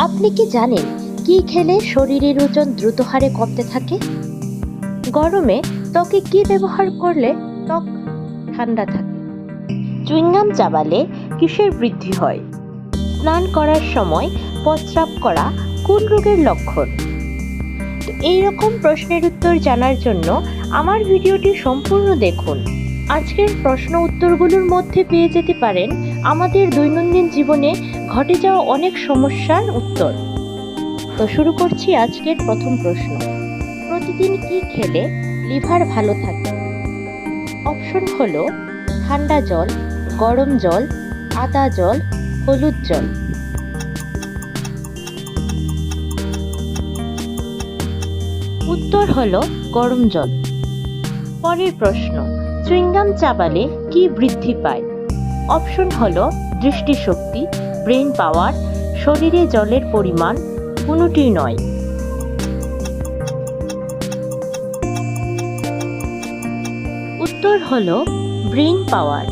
আপনি কি জানেন কি খেলে শরীরের ওজন দ্রুত হারে কমতে থাকে? গরমে ত্বকে কি ব্যবহার করলে ত্বক ঠান্ডা থাকে? চুইংগাম চাবালে কিসের বৃদ্ধি হয়? স্নান করার সময় প্রস্রাব করা কোন রোগের লক্ষণ? তো এইরকম প্রশ্নের উত্তর জানার জন্য আমার ভিডিওটি সম্পূর্ণ দেখুন। আজকের প্রশ্ন উত্তরগুলোর মধ্যে পেয়ে যেতে পারেন আমাদের দৈনন্দিন জীবনে ঘটে যাওয়া অনেক সমস্যার উত্তর। তো শুরু করছি আজকের প্রথম প্রশ্ন। প্রতিদিন কি খেলে লিভার ভালো থাকে? অপশন হলো ঠান্ডা জল, গরম জল, আদা জল, হলুদ জল। উত্তর হলো গরম জল। পরের প্রশ্ন, চুইংগাম চাবালে কি বৃদ্ধি পায়? অপশন হলো দৃষ্টিশক্তি, ব্রেন পাওয়ার, শরীরে জলের পরিমাণ, কোনোটি নয়। উত্তর হলো ব্রেন পাওয়ার।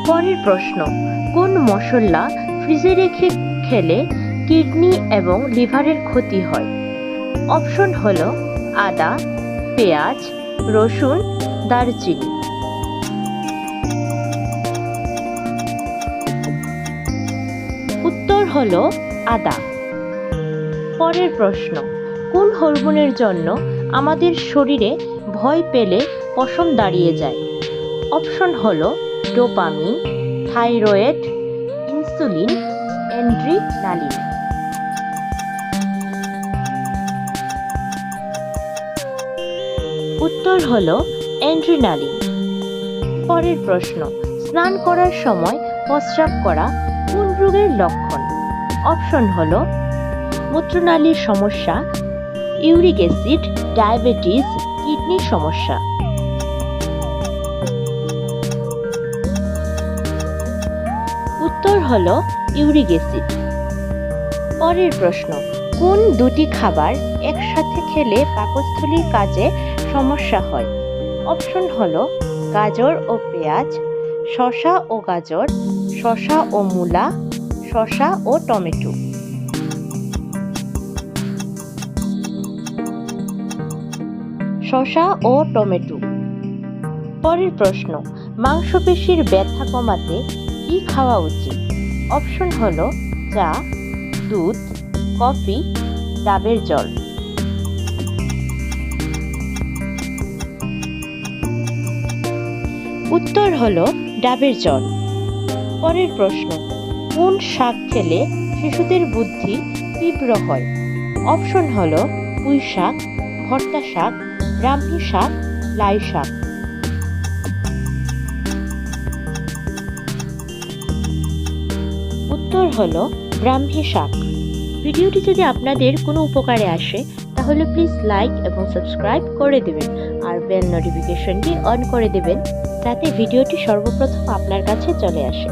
পরের প্রশ্ন, কোন মশলা ফ্রিজে রেখে খেলে কিডনি এবং লিভারের ক্ষতি হয়? অপশন হলো আদা, পেঁয়াজ, রসুন, দারচিনি। উত্তর হলো আদা। পরের প্রশ্ন, কোন হরমোনের জন্য আমাদের শরীরে ভয় পেলে পশম দাঁড়িয়ে যায়? অপশন হলো ডোপামিন, থাইরয়েড, ইনসুলিন, অ্যাড্রিনালিন। উত্তর হলো অ্যাড্রিনালিন। পরের প্রশ্ন, স্নান করার সময় প্রস্রাব করা কোন রোগের লক্ষণ? অপশন হলো মূত্রনালীর সমস্যা, ইউরিক অ্যাসিড, ডায়াবেটিস, কিডনির সমস্যা। উত্তর হলো ইউরিক অ্যাসিড। পরের প্রশ্ন, কোন দুটি খাবার একসাথে খেলে পাকস্থলীর কাজে সমস্যা হয়? অপশন হলো গাজর ও পেঁয়াজ, শসা ও গাজর, শসা ও মূলা, শসা ও টমেটো। শসা ও টমেটো। পরের প্রশ্ন, মাংসপেশির ব্যথা কমাতে কি খাওয়া উচিত? অপশন হলো চা, দুধ, কফি, ডাবের জল। উত্তর হলো ডাবের জল। পরের প্রশ্ন, কোন শাক খেলে শিশুদের বুদ্ধি তীব্র হয়? অপশন হলো পুঁই শাক, ভর্তা শাক, ব্রাহ্মী শাক, লাই শাক। উত্তর হলো ব্রাহ্মী শাক। ভিডিওটি যদি আপনাদের কোনো উপকারে আসে তাহলে প্লিজ লাইক এবং সাবস্ক্রাইব করে দেবেন আর বেল নোটিফিকেশনটি অন করে দেবেন যাতে ভিডিওটি সর্বপ্রথম আপনার কাছে চলে আসে।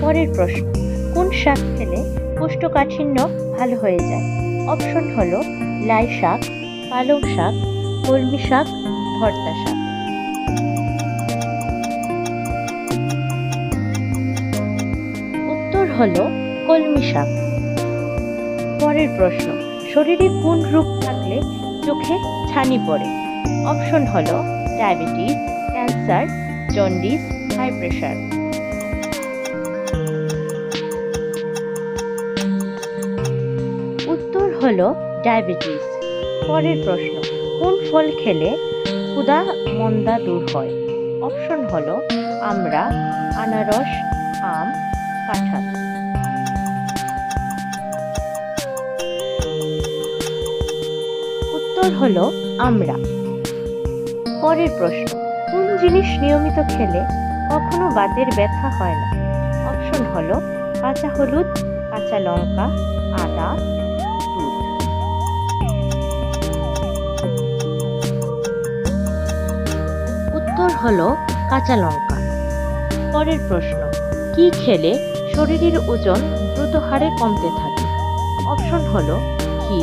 পরের প্রশ্ন, কোন শাক খেলে কোষ্ঠকাঠিন্য ভালো হয়ে যায়? অপশন হলো লাই শাক, পালং শাক, কলমি শাক, ভর্তা শাক। উত্তর হলো কলমি শাক। পরের প্রশ্ন, শরীরে কোন রোগ থাকলে চোখে ছানি পড়ে? অপশন হলো diabetes, cancer, jaundice, high pressure. উত্তর হলো ডায়াবেটিস। পরের প্রশ্ন, কোন ফল খেলে ক্ষুধা মন্দা দূর হয়? অপশন হলো আমড়া, আনারস, আম, কাঁঠাল। উত্তর হলো আমড়া। পরের প্রশ্ন, কোন জিনিস নিয়মিত খেলে কখনো বাতের ব্যথা হয় না? অপশন হলো কাঁচা হলুদ, কাঁচা লঙ্কা, আদা, দুধ। উত্তর হলো কাঁচা লঙ্কা। পরের প্রশ্ন, কি খেলে শরীরের ওজন দ্রুত হারে কমতে থাকে? অপশন হলো ঘি,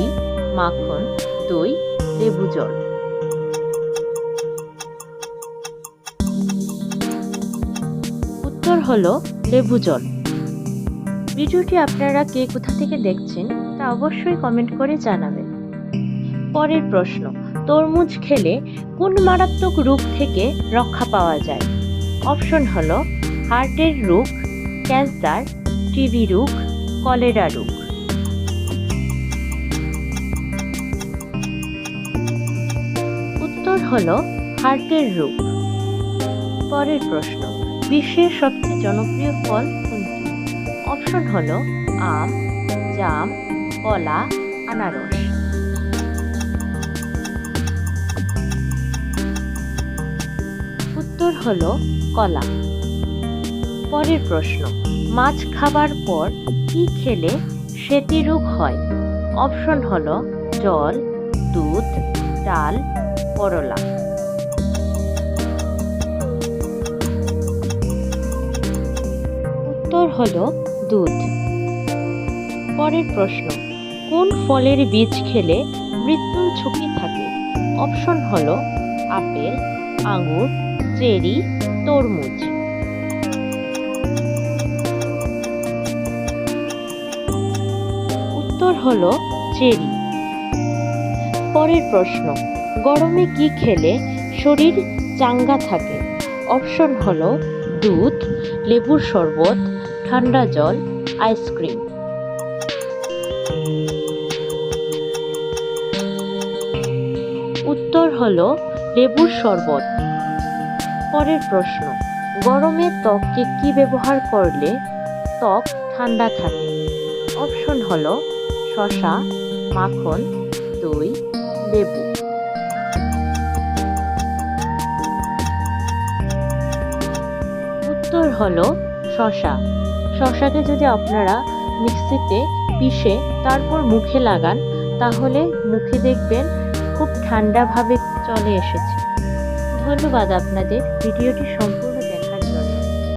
মাখন, দই, লেবু জল। উত্তর হলো লেবু জল। ভিডিওটি আপনারা কে কোথা থেকে দেখছেন তা অবশ্যই কমেন্ট করে জানাবেন। পরের প্রশ্ন, তরমুজ খেলে কোন মারাত্মক রোগ থেকে রক্ষা পাওয়া যায়? অপশন হলো হার্টের রোগ, ক্যান্সার, টিবি রোগ, কলেরা রোগ। উত্তর হলো হার্টের রোগ। পরের প্রশ্ন, বিশ্বের সবচেয়ে জনপ্রিয় ফল কোনটি? অপশন হলো আম, জাম, কলা, আনারস। উত্তর হলো কলা। পরের প্রশ্ন, মাছ খাবার পর কি খেলে সেতি রোগ হয়? অপশন হলো জল, দুধ, ডাল, করলা। উত্তর হলো দুধ। পরের প্রশ্ন, কোন ফলের বীজ খেলে মৃত্যুর ঝুঁকি থাকে? অপশন হলো আপেল, আঙুর, চেরি, তরমুজ। উত্তর হলো চেরি। পরের প্রশ্ন, গরমে কি খেলে শরীর চাঙ্গা থাকে? অপশন হলো দুধ, লেবুর শরবত, ঠান্ডা জল, আইসক্রিম। উত্তর হলো লেবুর শরবত। পরের প্রশ্ন, গরমে ত্বকে কি ব্যবহার করলে ত্বক ঠান্ডা থাকে? অপশন হলো শসা, মাখন, দই, লেবু। উত্তর হলো শসা। শসাকে যদি আপনারা মিক্সিতে পিষে তারপর মুখে লাগান তাহলে মুখে দেখবেন খুব ঠান্ডাভাবে চলে এসেছে। ধন্যবাদ আপনাদের ভিডিওটি সম্পূর্ণ